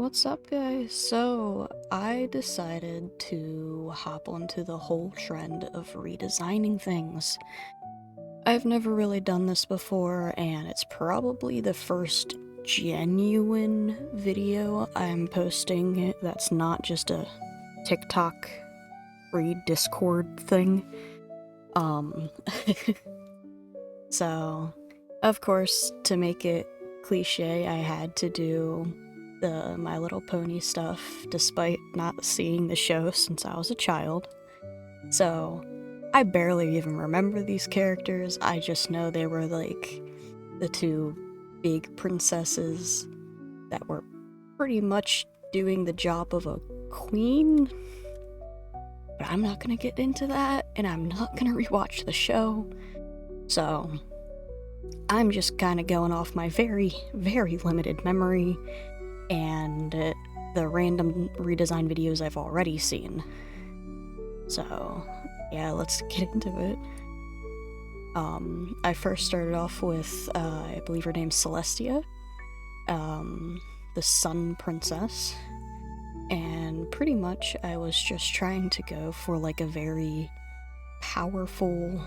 What's up, guys? So, I decided to hop onto the whole trend of redesigning things. I've never really done this before, and it's probably the first genuine video I'm posting that's not just a TikTok free Discord thing. So, of course, to make it cliche, I had to do the My Little Pony stuff despite not seeing the show since I was a child. So, I barely even remember these characters. I just know they were like the two big princesses that were pretty much doing the job of a queen. But I'm not gonna get into that, and I'm not gonna rewatch the show. So, I'm just kind of going off my very, very limited memory and the random redesign videos I've already seen. So, yeah, let's get into it. I first started off with, I believe her name's Celestia, the Sun Princess, and pretty much I was just trying to go for like a very powerful,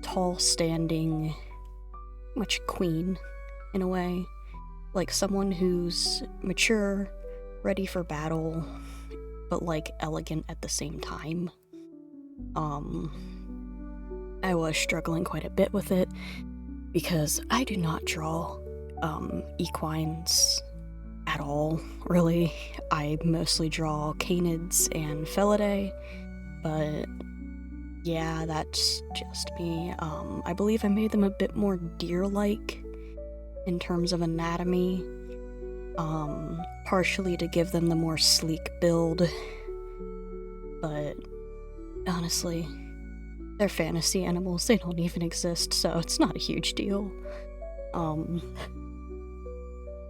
tall-standing, much queen in a way, like someone who's mature, ready for battle, but like elegant at the same time. I was struggling quite a bit with it because I do not draw equines at all, really. I mostly draw canids and felidae, but yeah, that's just me. I believe I made them a bit more deer-like in terms of anatomy, partially to give them the more sleek build, but honestly, they're fantasy animals, they don't even exist, so it's not a huge deal.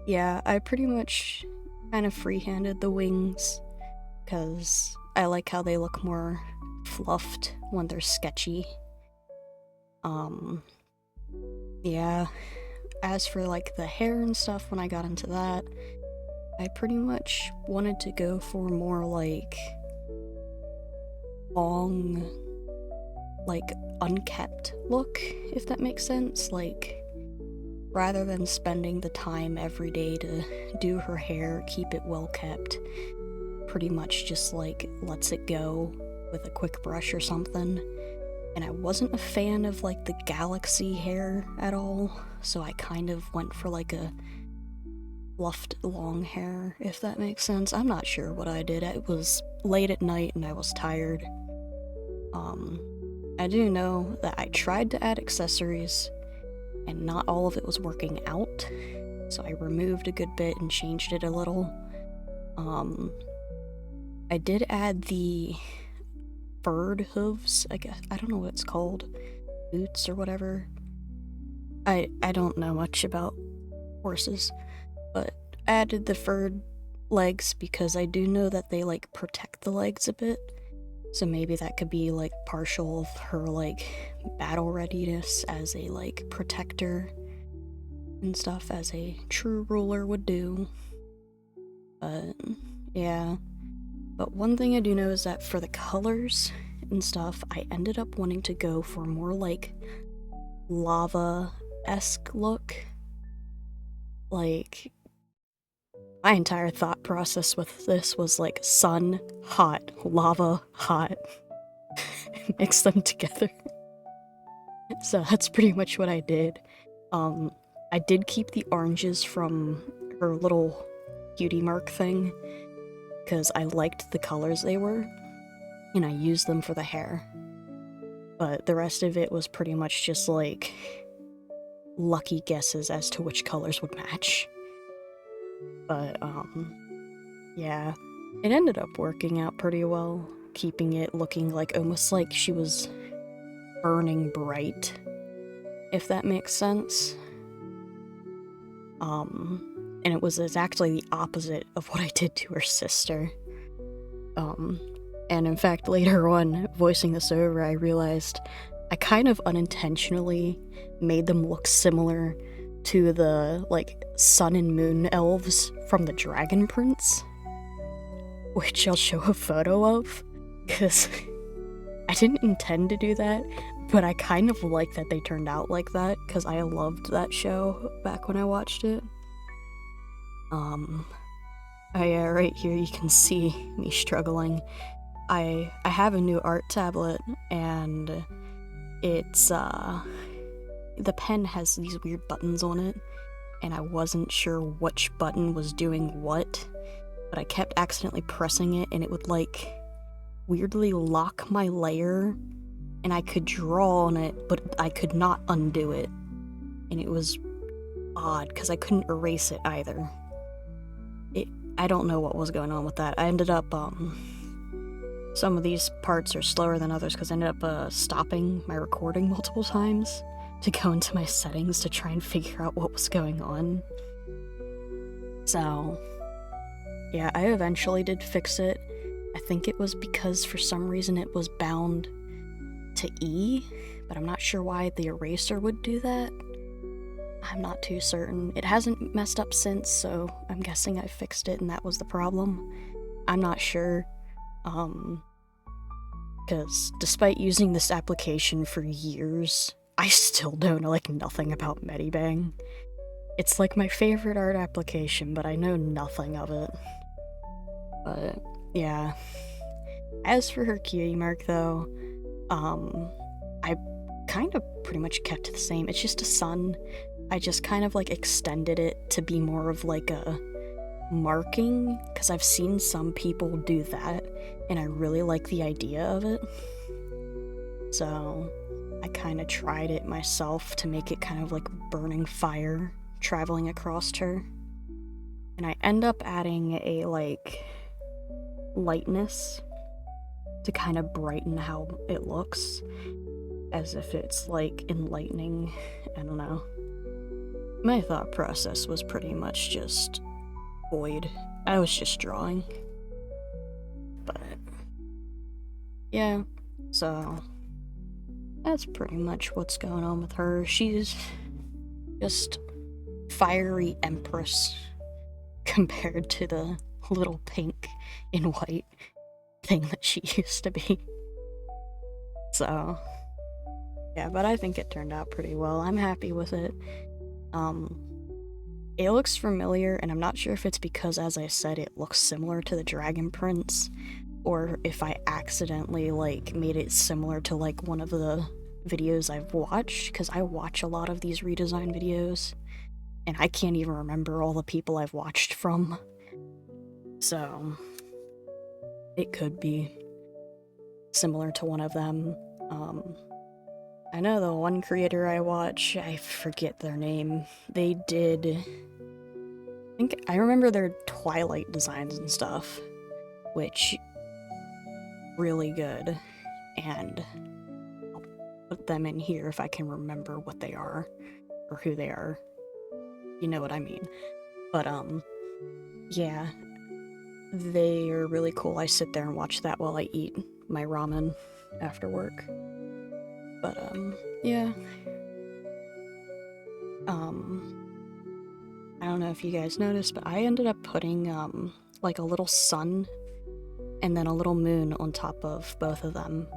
Yeah, I pretty much kind of freehanded the wings, because I like how they look more fluffed when they're sketchy. Yeah, as for like the hair and stuff, when I got into that, I pretty much wanted to go for more like long, like unkept look, if that makes sense. Like, rather than spending the time every day to do her hair, keep it well kept, pretty much just like lets it go with a quick brush or something. And I wasn't a fan of like the galaxy hair at all, so I kind of went for like a fluffed long hair, if that makes sense. I'm not sure what I did. It was late at night and I was tired. I do know that I tried to add accessories and not all of it was working out, so I removed a good bit and changed it a little. I did add the bird hooves, I guess. I don't know what it's called. Boots or whatever. I don't know much about horses, but I added the furred legs because I do know that they like protect the legs a bit. So maybe that could be like partial of her like battle readiness as a like protector and stuff, as a true ruler would do. But yeah. But one thing I do know is that for the colors and stuff, I ended up wanting to go for more like lava-esque look. Like, my entire thought process with this was like sun, hot, lava, hot. Mix them together. So that's pretty much what I did. I did keep the oranges from her little cutie mark thing, because I liked the colors they were, and I used them for the hair. But the rest of it was pretty much just like lucky guesses as to which colors would match. But, yeah, it ended up working out pretty well, keeping it looking like almost like she was burning bright, if that makes sense. And it was exactly the opposite of what I did to her sister. And in fact, later on, voicing this over, I realized I kind of unintentionally made them look similar to the, like, sun and moon elves from the Dragon Prince, which I'll show a photo of, because I didn't intend to do that, but I kind of like that they turned out like that, because I loved that show back when I watched it. Yeah, right here you can see me struggling. I have a new art tablet, and it's, the pen has these weird buttons on it, and I wasn't sure which button was doing what, but I kept accidentally pressing it, and it would, like, weirdly lock my layer, and I could draw on it, but I could not undo it, and it was odd, because I couldn't erase it either. I don't know what was going on with that. I ended up, some of these parts are slower than others, because I ended up, stopping my recording multiple times to go into my settings to try and figure out what was going on. So, yeah, I eventually did fix it. I think it was because for some reason it was bound to E, but I'm not sure why the eraser would do that. I'm not too certain. It hasn't messed up since, so I'm guessing I fixed it and that was the problem. I'm not sure, because despite using this application for years, I still don't know, like, nothing about Medibang. It's like my favorite art application, but I know nothing of it. But, yeah. As for her cutie mark, though, I kind of pretty much kept it the same. It's just a sun. I just kind of, like, extended it to be more of, like, a marking, because I've seen some people do that, and I really like the idea of it. So, I kind of tried it myself to make it kind of like burning fire traveling across her. And I end up adding a, like, lightness to kind of brighten how it looks, as if it's, like, enlightening. I don't know. My thought process was pretty much just void. I was just drawing. But, yeah, so that's pretty much what's going on with her. She's just fiery empress compared to the little pink and white thing that she used to be. So, yeah, but I think it turned out pretty well. I'm happy with it. It looks familiar, and I'm not sure if it's because, as I said, it looks similar to the Dragon Prince, or if I accidentally, like, made it similar to, like, one of the videos I've watched, because I watch a lot of these redesign videos, and I can't even remember all the people I've watched from. So, it could be similar to one of them. I know the one creator I watch, I forget their name, they did, I remember their Twilight designs and stuff, which, really good, and I'll put them in here if I can remember what they are, or who they are, you know what I mean. But, yeah, they are really cool. I sit there and watch that while I eat my ramen after work. But, yeah. I don't know if you guys noticed, but I ended up putting, like a little sun and then a little moon on top of both of them.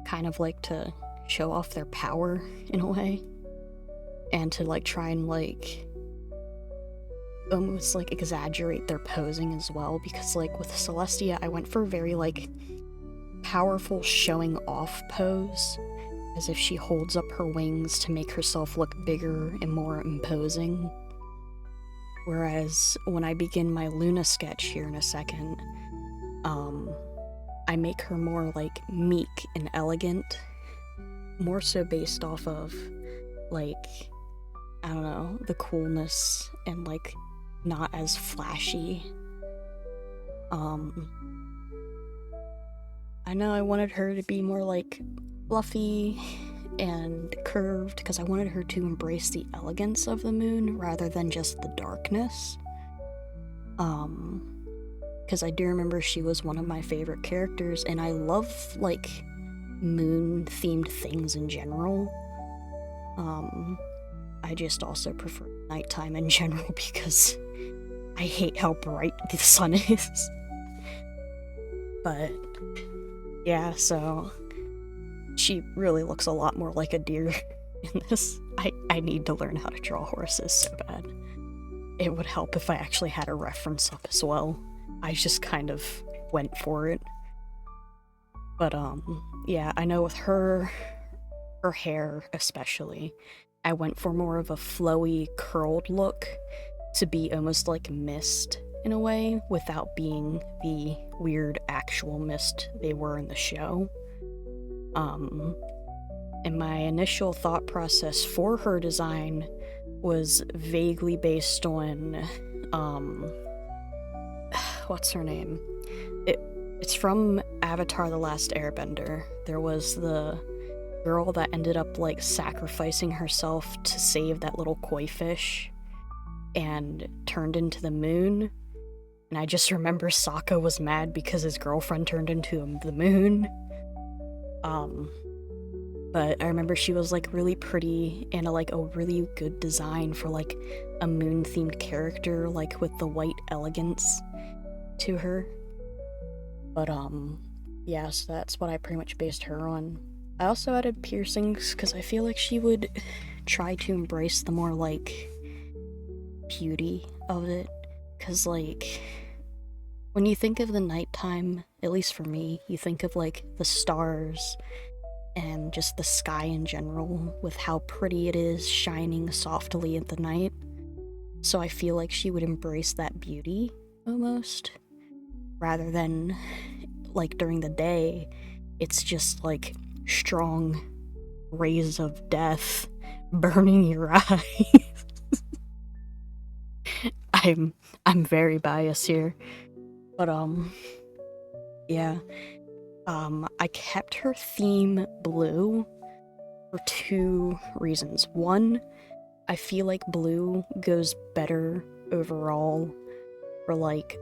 Kind of like to show off their power, in a way. And to, like, try and, like, almost, like, exaggerate their posing as well, because, like, with Celestia, I went for a very, like, powerful showing off pose, as if she holds up her wings to make herself look bigger and more imposing. Whereas when I begin my Luna sketch here in a second, I make her more, like, meek and elegant, more so based off of, like, I don't know, the coolness and, like, not as flashy. I know I wanted her to be more, like, fluffy and curved, because I wanted her to embrace the elegance of the moon rather than just the darkness. Because I do remember she was one of my favorite characters, and I love, like, moon-themed things in general. I just also prefer nighttime in general because I hate how bright the sun is. But yeah, so she really looks a lot more like a deer in this. I need to learn how to draw horses so bad. It would help if I actually had a reference up as well. I just kind of went for it. But yeah, I know with her hair especially, I went for more of a flowy, curled look to be almost like mist in a way, without being the weird actual mist they were in the show. And my initial thought process for her design was vaguely based on, what's her name? It's from Avatar: The Last Airbender. There was the girl that ended up, like, sacrificing herself to save that little koi fish and turned into the moon. And I just remember Sokka was mad because his girlfriend turned into the moon. But I remember she was, like, really pretty and a really good design for, like, a moon-themed character, like, with the white elegance to her. But, yeah, so that's what I pretty much based her on. I also added piercings, because I feel like she would try to embrace the more, like, beauty of it. Because, like, when you think of the nighttime, at least for me, you think of, like, the stars and just the sky in general, with how pretty it is shining softly at the night. So I feel like she would embrace that beauty, almost, rather than, like, during the day, it's just, like, strong rays of death burning your eyes. I'm very biased here. But, yeah. I kept her theme blue for 2 reasons. One, I feel like blue goes better overall for, like,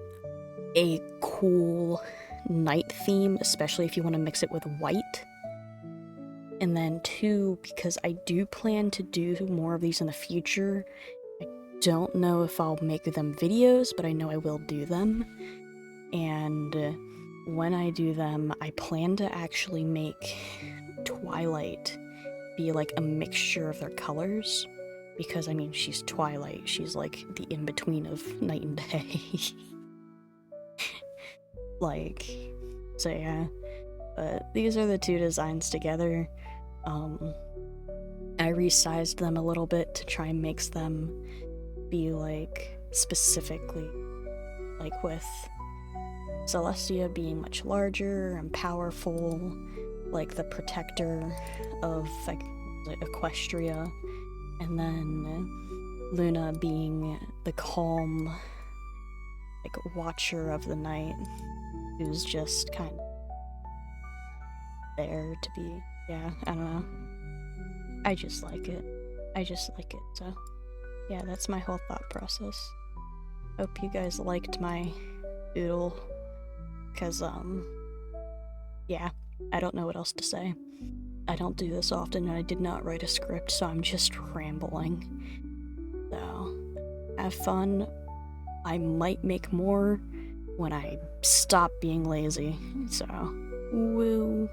a cool night theme, especially if you want to mix it with white. And then 2, because I do plan to do more of these in the future. I don't know if I'll make them videos, but I know I will do them. And when I do them, I plan to actually make Twilight be like a mixture of their colors. Because, I mean, she's Twilight. She's like the in-between of night and day. Like, so yeah. But these are the 2 designs together. I resized them a little bit to try and make them be, like, specifically, like, with Celestia being much larger and powerful, like the protector of, like, Equestria, and then Luna being the calm, like, watcher of the night, who's just kind of there to be, yeah, I don't know. I just like it. So yeah, that's my whole thought process. Hope you guys liked my doodle, because, yeah, I don't know what else to say. I don't do this often, and I did not write a script, so I'm just rambling. So, have fun. I might make more when I stop being lazy, so, woo.